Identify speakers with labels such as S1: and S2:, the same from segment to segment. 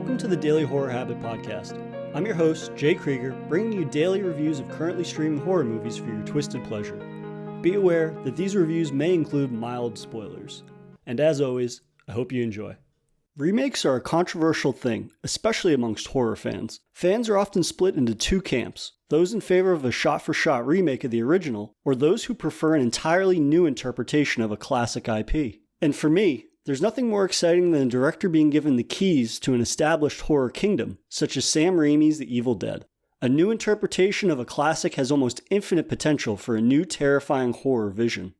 S1: Welcome to the Daily Horror Habit Podcast. I'm your host, Jay Krieger, bringing you daily reviews of currently streaming horror movies for your twisted pleasure. Be aware that these reviews may include mild spoilers. And as always, I hope you enjoy. Remakes are a controversial thing, especially amongst horror fans. Fans are often split into two camps, those in favor of a shot-for-shot remake of the original, or those who prefer an entirely new interpretation of a classic IP. And for me, there's nothing more exciting than a director being given the keys to an established horror kingdom, such as Sam Raimi's The Evil Dead. A new interpretation of a classic has almost infinite potential for a new terrifying horror vision.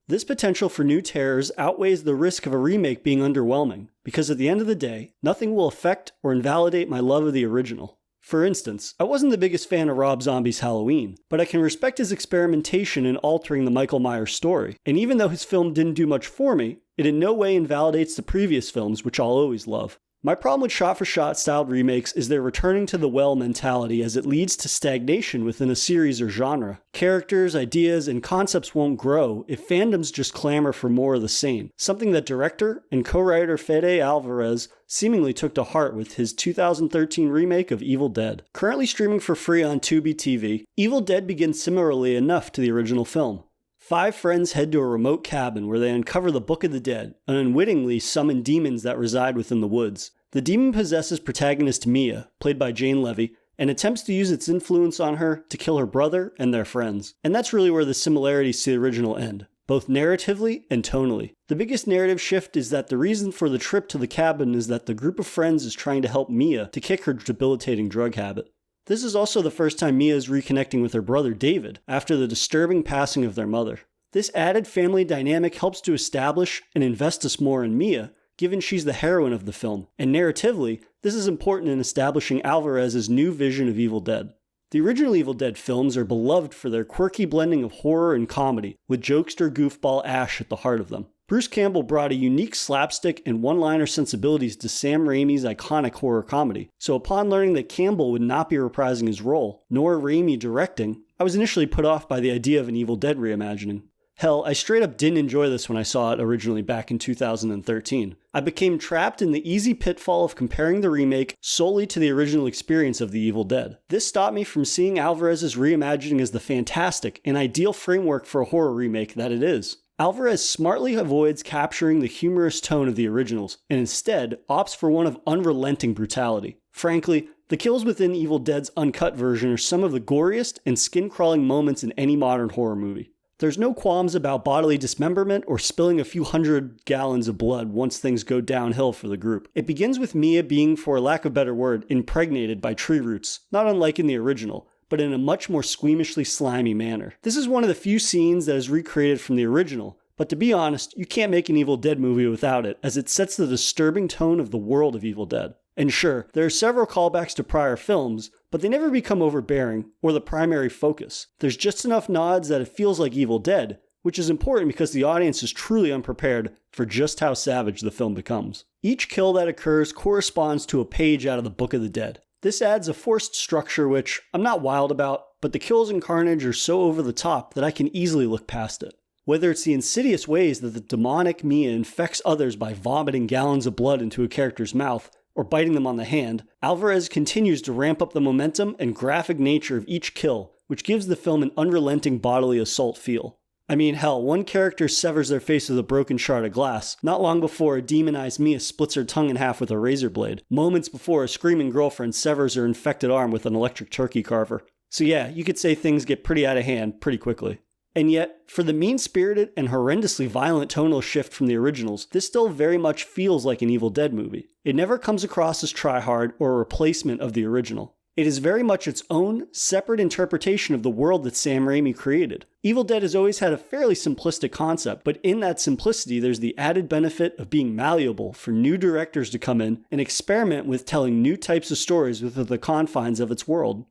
S1: This potential for new terrors outweighs the risk of a remake being underwhelming, because at the end of the day, nothing will affect or invalidate my love of the original. For instance, I wasn't the biggest fan of Rob Zombie's Halloween, but I can respect his experimentation in altering the Michael Myers story, and even though his film didn't do much for me, it in no way invalidates the previous films, which I'll always love. My problem with shot-for-shot styled remakes is their returning to the well mentality, as it leads to stagnation within a series or genre. Characters, ideas, and concepts won't grow if fandoms just clamor for more of the same, something that director and co-writer Fede Alvarez seemingly took to heart with his 2013 remake of Evil Dead. Currently streaming for free on Tubi TV, Evil Dead begins similarly enough to the original film. 5 friends head to a remote cabin where they uncover the Book of the Dead and unwittingly summon demons that reside within the woods. The demon possesses protagonist Mia, played by Jane Levy, and attempts to use its influence on her to kill her brother and their friends. And that's really where the similarities to the original end, both narratively and tonally. The biggest narrative shift is that the reason for the trip to the cabin is that the group of friends is trying to help Mia to kick her debilitating drug habit. This is also the first time Mia is reconnecting with her brother David after the disturbing passing of their mother. This added family dynamic helps to establish and invest us more in Mia, given she's the heroine of the film, and narratively, this is important in establishing Alvarez's new vision of Evil Dead. The original Evil Dead films are beloved for their quirky blending of horror and comedy, with jokester goofball Ash at the heart of them. Bruce Campbell brought a unique slapstick and one-liner sensibilities to Sam Raimi's iconic horror comedy, so upon learning that Campbell would not be reprising his role, nor Raimi directing, I was initially put off by the idea of an Evil Dead reimagining. Hell, I straight up didn't enjoy this when I saw it originally back in 2013. I became trapped in the easy pitfall of comparing the remake solely to the original experience of The Evil Dead. This stopped me from seeing Alvarez's reimagining as the fantastic and ideal framework for a horror remake that it is. Alvarez smartly avoids capturing the humorous tone of the originals, and instead opts for one of unrelenting brutality. Frankly, the kills within Evil Dead's uncut version are some of the goriest and skin-crawling moments in any modern horror movie. There's no qualms about bodily dismemberment or spilling a few hundred gallons of blood once things go downhill for the group. It begins with Mia being, for lack of a better word, impregnated by tree roots, not unlike in the original, but in a much more squeamishly slimy manner. This is one of the few scenes that is recreated from the original, but to be honest, you can't make an Evil Dead movie without it, as it sets the disturbing tone of the world of Evil Dead. And sure, there are several callbacks to prior films, but they never become overbearing or the primary focus. There's just enough nods that it feels like Evil Dead, which is important because the audience is truly unprepared for just how savage the film becomes. Each kill that occurs corresponds to a page out of the Book of the Dead. This adds a forced structure which I'm not wild about, but the kills and carnage are so over the top that I can easily look past it. Whether it's the insidious ways that the demonic Mia infects others by vomiting gallons of blood into a character's mouth, or biting them on the hand, Alvarez continues to ramp up the momentum and graphic nature of each kill, which gives the film an unrelenting bodily assault feel. I mean, hell, one character severs their face with a broken shard of glass, not long before a demonized Mia splits her tongue in half with a razor blade, moments before a screaming girlfriend severs her infected arm with an electric turkey carver. So yeah, you could say things get pretty out of hand pretty quickly. And yet, for the mean-spirited and horrendously violent tonal shift from the originals, this still very much feels like an Evil Dead movie. It never comes across as try-hard or a replacement of the original. It is very much its own, separate interpretation of the world that Sam Raimi created. Evil Dead has always had a fairly simplistic concept, but in that simplicity there's the added benefit of being malleable for new directors to come in and experiment with telling new types of stories within the confines of its world.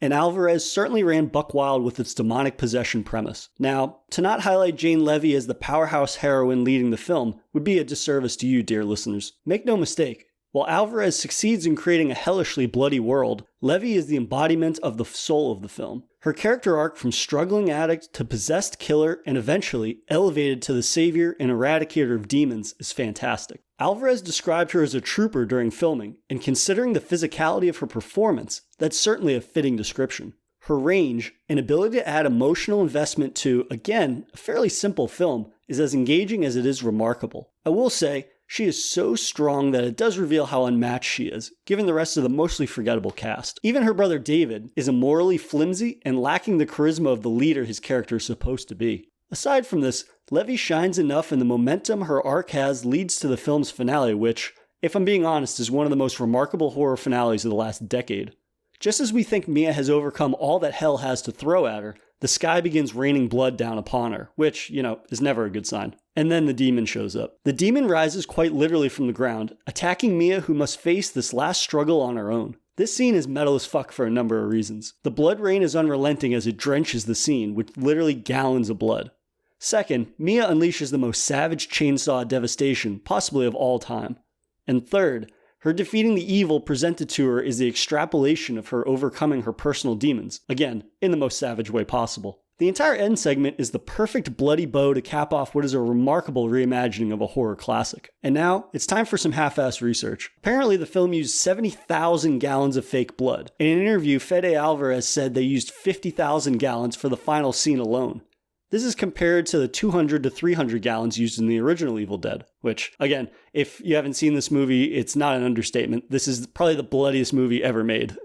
S1: And Alvarez certainly ran buck wild with its demonic possession premise. Now, to not highlight Jane Levy as the powerhouse heroine leading the film would be a disservice to you, dear listeners. Make no mistake, while Alvarez succeeds in creating a hellishly bloody world, Levy is the embodiment of the soul of the film. Her character arc from struggling addict to possessed killer and eventually elevated to the savior and eradicator of demons is fantastic. Alvarez described her as a trooper during filming, and considering the physicality of her performance, that's certainly a fitting description. Her range and ability to add emotional investment to, again, a fairly simple film is as engaging as it is remarkable. I will say, she is so strong that it does reveal how unmatched she is, given the rest of the mostly forgettable cast. Even her brother David is immorally flimsy and lacking the charisma of the leader his character is supposed to be. Aside from this, Levy shines enough and the momentum her arc has leads to the film's finale, which, if I'm being honest, is one of the most remarkable horror finales of the last decade. Just as we think Mia has overcome all that hell has to throw at her, the sky begins raining blood down upon her, which, is never a good sign. And then the demon shows up. The demon rises quite literally from the ground, attacking Mia, who must face this last struggle on her own. This scene is metal as fuck for a number of reasons. The blood rain is unrelenting as it drenches the scene, with literally gallons of blood. Second, Mia unleashes the most savage chainsaw devastation, possibly of all time. And third, her defeating the evil presented to her is the extrapolation of her overcoming her personal demons, again, in the most savage way possible. The entire end segment is the perfect bloody bow to cap off what is a remarkable reimagining of a horror classic. And now, it's time for some half-assed research. Apparently, the film used 70,000 gallons of fake blood. In an interview, Fede Alvarez said they used 50,000 gallons for the final scene alone. This is compared to the 200 to 300 gallons used in the original Evil Dead, which, again, if you haven't seen this movie, it's not an understatement. This is probably the bloodiest movie ever made.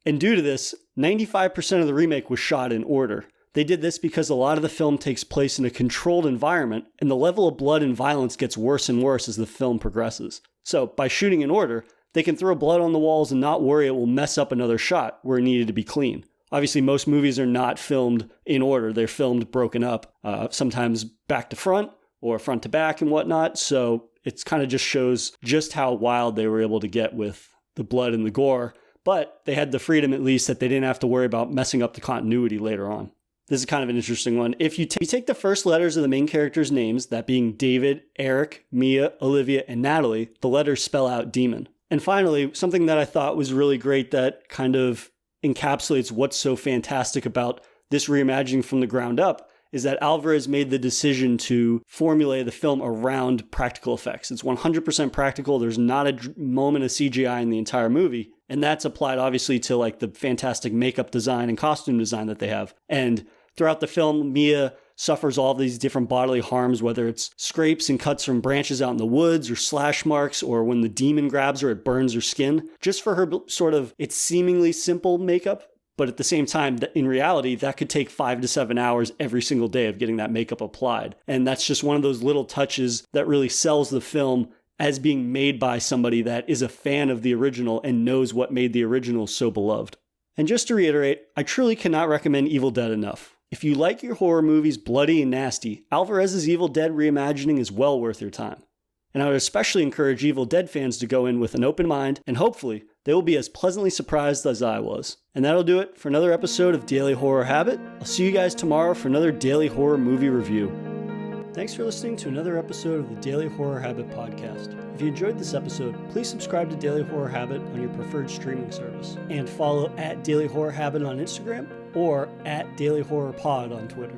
S1: And due to this, 95% of the remake was shot in order. They did this because a lot of the film takes place in a controlled environment, and the level of blood and violence gets worse and worse as the film progresses. So, by shooting in order, they can throw blood on the walls and not worry it will mess up another shot where it needed to be clean. Obviously, most movies are not filmed in order. They're filmed broken up, sometimes back to front or front to back and whatnot. So it kind of just shows just how wild they were able to get with the blood and the gore. But they had the freedom, at least, that they didn't have to worry about messing up the continuity later on. This is kind of an interesting one. If you take the first letters of the main characters' names, that being David, Eric, Mia, Olivia, and Natalie, the letters spell out demon. And finally, something that I thought was really great that kind of encapsulates what's so fantastic about this reimagining from the ground up is that Alvarez made the decision to formulate the film around practical effects. It's 100% practical. There's not a moment of CGI in the entire movie. And that's applied obviously to like the fantastic makeup design and costume design that they have. And throughout the film, Mia suffers all these different bodily harms, whether it's scrapes and cuts from branches out in the woods or slash marks, or when the demon grabs her, it burns her skin. Just for her sort of, it's seemingly simple makeup, but at the same time, in reality, that could take 5 to 7 hours every single day of getting that makeup applied. And that's just one of those little touches that really sells the film as being made by somebody that is a fan of the original and knows what made the original so beloved. And just to reiterate, I truly cannot recommend Evil Dead enough. If you like your horror movies bloody and nasty, Alvarez's Evil Dead reimagining is well worth your time. And I would especially encourage Evil Dead fans to go in with an open mind, and hopefully, they will be as pleasantly surprised as I was. And that'll do it for another episode of Daily Horror Habit. I'll see you guys tomorrow for another Daily Horror Movie Review. Thanks for listening to another episode of the Daily Horror Habit podcast. If you enjoyed this episode, please subscribe to Daily Horror Habit on your preferred streaming service, and follow @Daily Horror Habit on Instagram or @Daily Horror Pod on Twitter.